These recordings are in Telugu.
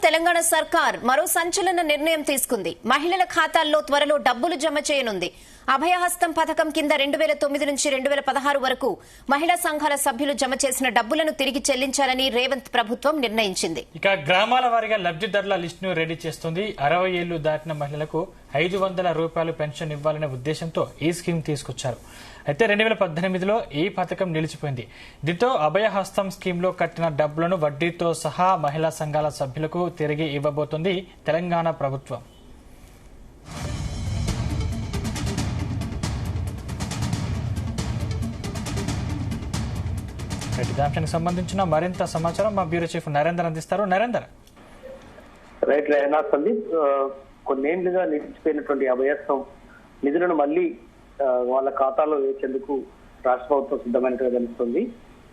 తెలంగాణ సర్కార్ మరో సంచలన నిర్ణయం తీసుకుంది. మహిళల ఖాతాల్లో త్వరలో డబ్బులు జమ చేయనుంది. అభయహస్తం పథకం కింద 2009 నుంచి 2016 వరకు మహిళా సంఘాల సభ్యులు జమ చేసిన డబ్బులను తిరిగి చెల్లించాలని రేవంత్ ప్రభుత్వం నిర్ణయించింది. ఇక గ్రామాల వారీగా లబ్ధిదారుల లిస్టును రెడీ చేస్తుంది. 60 ఏళ్లు దాటిన మహిళలకు 500 రూపాయలు పెన్షన్ ఇవ్వాలనే ఉద్దేశంతో ఈ స్కీమ్ తీసుకొచ్చారు. అయితే 2018లో ఈ పథకం నిలిచిపోయింది. దీంతో అభయహస్తం స్కీమ్లో కట్టిన డబ్బులను వడ్డీతో సహా మహిళా సంఘాల సభ్యులకు తిరిగి ఇవ్వబోతోంది తెలంగాణ ప్రభుత్వం. అంశానికి సంబంధించిన మరింత సమాచారం మా బ్యూరో చీఫ్ నరేందర్ అందిస్తారు. నరేందర్, రైట్ సందీప్, కొన్నేళ్లుగా నిలిచిపోయినటువంటి అభయస్థం నిధులను మళ్లీ వాళ్ళ ఖాతాలో వేసేందుకు రాష్ట్ర ప్రభుత్వం సిద్ధమైనట్టుగా తెలుస్తుంది.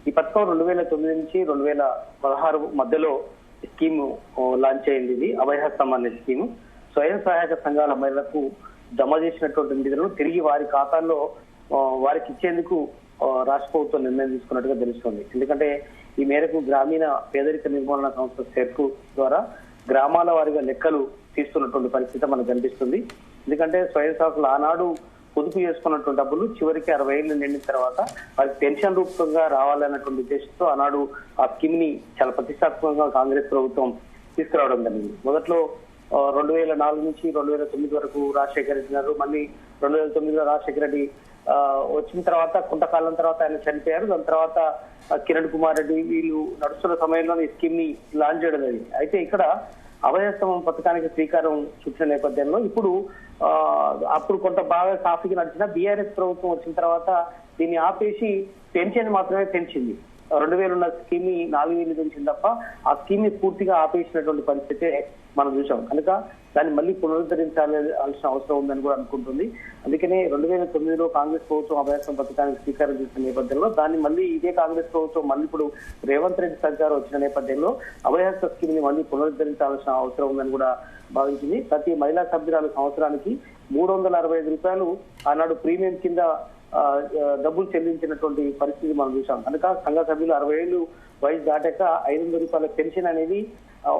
ఈ పథకం 2009 నుంచి 2016 మధ్యలో స్కీమ్ లాంచ్ అయింది. ఇది అభయహస్తం అనే స్కీమ్ స్వయం సహాయక సంఘాల మహిళలకు జమ చేసినటువంటి నిధులను తిరిగి వారి ఖాతాల్లో వారికి ఇచ్చేందుకు రాష్ట్ర ప్రభుత్వం నిర్ణయం తీసుకున్నట్టుగా తెలుస్తుంది. ఎందుకంటే ఈ మేరకు గ్రామీణ పేదరిక నిర్మూలన సంస్థ సెర్కు ద్వారా గ్రామాల వారిగా లెక్కలు తీస్తున్నటువంటి పరిస్థితి మనకు కనిపిస్తుంది. ఎందుకంటే స్వయం సేవకులు ఆనాడు పొదుపు చేసుకున్నటువంటి డబ్బులు చివరికి 60 ఏళ్ళు నిండిన తర్వాత వారికి పెన్షన్ రూపంగా రావాలన్నటువంటి ఉద్దేశంతో ఆనాడు ఆ స్కీమ్ ని చాలా ప్రతిష్టాత్మకంగా కాంగ్రెస్ ప్రభుత్వం తీసుకురావడం జరిగింది. మొదట్లో 2004 నుంచి 2009 వరకు రాజశేఖర రెడ్డి గారు, మళ్ళీ 2009లో రాజశేఖర రెడ్డి వచ్చిన తర్వాత కొంతకాలం తర్వాత ఆయన చనిపోయారు. దాని తర్వాత కిరణ్ కుమార్ రెడ్డి వీళ్ళు నడుస్తున్న సమయంలో ఈ స్కీమ్ ని లాంచ్ చేయడం జరిగింది. అయితే ఇక్కడ అభయహస్తం పథకానికి శ్రీకారం చుట్టిన నేపథ్యంలో ఇప్పుడు అప్పుడు కొంత బాగా సాఫీగా నడిచిన బీఆర్ఎస్ ప్రభుత్వం వచ్చిన తర్వాత దీన్ని ఆపేసి పెన్షన్ మాత్రమే పెంచింది. 2000 ఉన్న స్కీమ్ ని 4000 పెంచింది తప్ప ఆ స్కీమ్ ని పూర్తిగా ఆపేసినటువంటి పరిస్థితే మనం చూసాం. కనుక దాన్ని మళ్ళీ పునరుద్ధరించాల్సిన అవసరం ఉందని కూడా అనుకుంటుంది. అందుకనే 2009లో కాంగ్రెస్ ప్రభుత్వం అభయహస్తం పథకానికి శ్రీకారం చుట్టిన నేపథ్యంలో దాన్ని మళ్ళీ ఇదే కాంగ్రెస్ ప్రభుత్వం మళ్ళీ ఇప్పుడు రేవంత్ రెడ్డి సర్కారు వచ్చిన నేపథ్యంలో అభయహస్త స్కీమ్ ని మళ్ళీ పునరుద్ధరించాల్సిన అవసరం ఉందని కూడా భావించింది. ప్రతి మహిళా సభ్యురాలు సంవత్సరానికి 365 రూపాయలు ఆనాడు ప్రీమియం కింద డబ్బులు చెల్లించినటువంటి పరిస్థితి మనం చూసాం. కనుక సంఘ సభ్యులు 60 ఏళ్ళు వయసు దాటాక 500 రూపాయల పెన్షన్ అనేది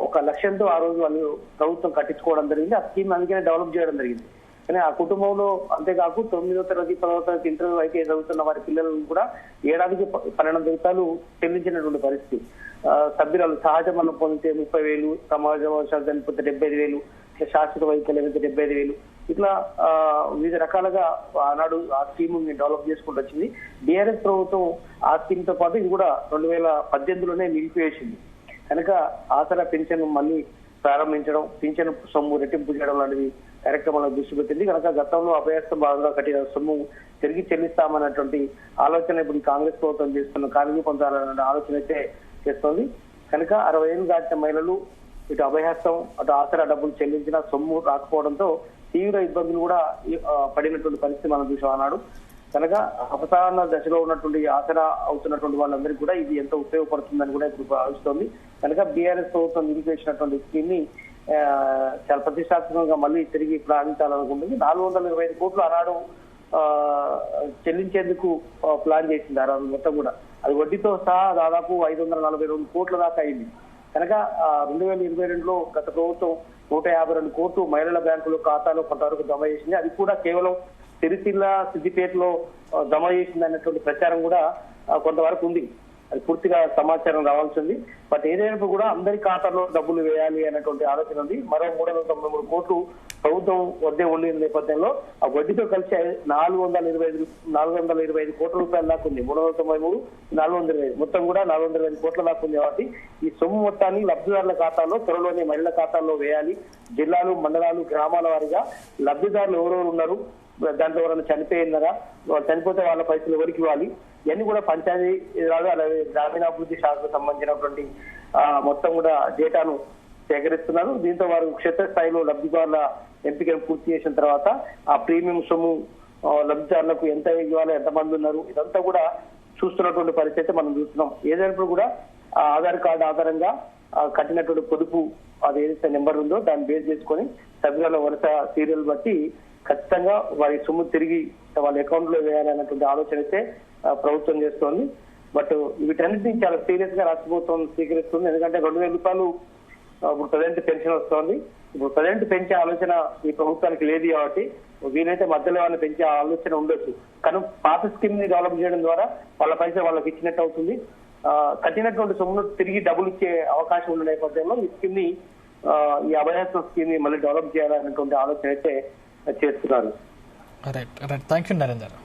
ఒక లక్ష్యంతో ఆ రోజు వాళ్ళు ప్రభుత్వం కట్టించుకోవడం జరిగింది. ఆ స్కీమ్ అందుకనే డెవలప్ చేయడం జరిగింది. కానీ ఆ కుటుంబంలో అంతేకాకు 9వ తరగతి 10వ తరగతి ఇంటర్ అయితే చదువుతున్న వారి పిల్లలను కూడా ఏడాదికి 1200 రూపాయలు చెల్లించినటువంటి పరిస్థితి. సభ్యురాలు సహజ మరణం పొందితే 30,000, సమాజ చనిపోతే 75,000, శాశ్వత వైకల్యం అయితే 75,000, ఇట్లా వివిధ రకాలుగా ఆనాడు ఆ స్కీమ్ డెవలప్ చేసుకుంటూ వచ్చింది. బీఆర్ఎస్ ప్రభుత్వం ఆ స్కీమ్ తో పాటు ఇది కూడా 2018లోనే నిలిపివేసింది. కనుక ఆసరా పెన్షన్ మళ్ళీ ప్రారంభించడం, పింఛన్ సొమ్ము రెట్టింపు చేయడం లాంటివి కార్యక్రమాలను దృష్టి పెట్టింది. కనుక గతంలో అభయహస్తం భాగంగా కట్టిన సొమ్ము తిరిగి చెల్లిస్తామన్నటువంటి ఆలోచన ఇప్పుడు కాంగ్రెస్ ప్రభుత్వం చేస్తున్న కార్యరూపొందాలన్న ఆలోచన అయితే చేస్తోంది. కనుక 60 ఏళ్ళు దాటిన మహిళలు ఇటు అభయహస్తం అటు ఆసరా డబ్బులు చెల్లించిన సొమ్ము రాకపోవడంతో తీవ్ర ఇబ్బందులు కూడా పడినటువంటి పరిస్థితి మనం చూసాం అన్నాడు. కనుక అవసాన దశలో ఉన్నటువంటి ఆసరా అవుతున్నటువంటి వాళ్ళందరికీ కూడా ఇది ఎంతో ఉపయోగపడుతుందని కూడా ఇప్పుడు భావిస్తోంది. కనుక బీఆర్ఎస్ ప్రభుత్వం నిలిపేసినటువంటి స్కీమ్ ని చాలా ప్రతిష్టాత్మకంగా మళ్ళీ తిరిగి ప్రారంభించాలనుకుంటుంది. 425 కోట్లు ఆనాడు చెల్లించేందుకు ప్లాన్ చేసింది. ఆ రోజు మొత్తం కూడా అది వడ్డీతో సహా దాదాపు 542 కోట్ల దాకా అయింది. కనుక 2022లో గత ప్రభుత్వం 152 కోట్లు మహిళల బ్యాంకుల ఖాతాలో కొంతవరకు జమ చేసింది. అది కూడా కేవలం సిరిసిల్ల, సిద్దిపేటలో జమ చేసింది అన్నటువంటి ప్రచారం కూడా కొంతవరకు ఉంది. అది పూర్తిగా సమాచారం రావాల్సి ఉంది. బట్ ఏదైనా కూడా అందరి ఖాతాలో డబ్బులు వేయాలి అన్నటువంటి ఆలోచన ఉంది. మరో 393 కోట్లు ప్రభుత్వం వద్దే ఉండే నేపథ్యంలో ఆ వడ్డీతో కలిసి 425 కోట్ల రూపాయల దాకా ఉంది. 393, 425 మొత్తం కూడా 425 కోట్ల దాకా ఉంది. కాబట్టి ఈ సొమ్ము మొత్తాన్ని లబ్ధిదారుల ఖాతాలో త్వరలోనే మహిళల ఖాతాల్లో వేయాలి. జిల్లాలు, మండలాలు, గ్రామాల వారీగా లబ్ధిదారులు ఎవరెవరు ఉన్నారు, దాంట్లో ఎవరైనా చనిపోయినారా, చనిపోతే వాళ్ళ పైసలు ఎవరికి ఇవ్వాలి, ఇవన్నీ కూడా పంచాయతీ రాజు అలాగే గ్రామీణాభివృద్ధి శాఖకు సంబంధించినటువంటి మొత్తం కూడా డేటాను సేకరిస్తున్నారు. దీంతో వారు క్షేత్రస్థాయిలో లబ్ధిదారుల ఎంపికను పూర్తి చేసిన తర్వాత ఆ ప్రీమియం సొమ్ము లబ్ధిదారులకు ఎంత ఇవ్వాలి, ఎంతమంది ఉన్నారు, ఇదంతా కూడా చూస్తున్నటువంటి పరిస్థితి మనం చూస్తున్నాం. ఏదైనప్పుడు కూడా ఆధార్ కార్డు ఆధారంగా కట్టినటువంటి పొదుపు అది ఏదైతే నెంబర్ ఉందో దాన్ని బేస్ చేసుకొని సభ్యుల వరుస సీరియల్ బట్టి ఖచ్చితంగా వారి సొమ్ము తిరిగి వాళ్ళ అకౌంట్ లో వేయాలన్నటువంటి ఆలోచన అయితే ప్రభుత్వం చేస్తోంది. బట్ వీటన్నిటిని చాలా సీరియస్ గా రాష్ట్ర ప్రభుత్వం స్వీకరిస్తుంది. ఎందుకంటే 2,000 రూపాయలు ఇప్పుడు ప్రజెంట్ పెన్షన్ వస్తోంది. ఇప్పుడు ప్రజెంట్ పెంచే ఆలోచన ఈ ప్రభుత్వానికి లేదు కాబట్టి వీలైతే మధ్యలో వాళ్ళని పెంచే ఆలోచన ఉండొచ్చు. కానీ పాత స్కీమ్ ని డెవలప్ చేయడం ద్వారా వాళ్ళ పైసలు వాళ్ళకి ఇచ్చినట్టు అవుతుంది. కట్టినటువంటి సొమ్మును తిరిగి డబ్బులు ఇచ్చే అవకాశం ఉన్న నేపథ్యంలో ఈ స్కీమ్ ని ఈ అభయహస్తం స్కీమ్ ని మళ్ళీ డెవలప్ చేయాలనేటువంటి ఆలోచన అయితే చేస్తున్నారు. Right thank you Narender.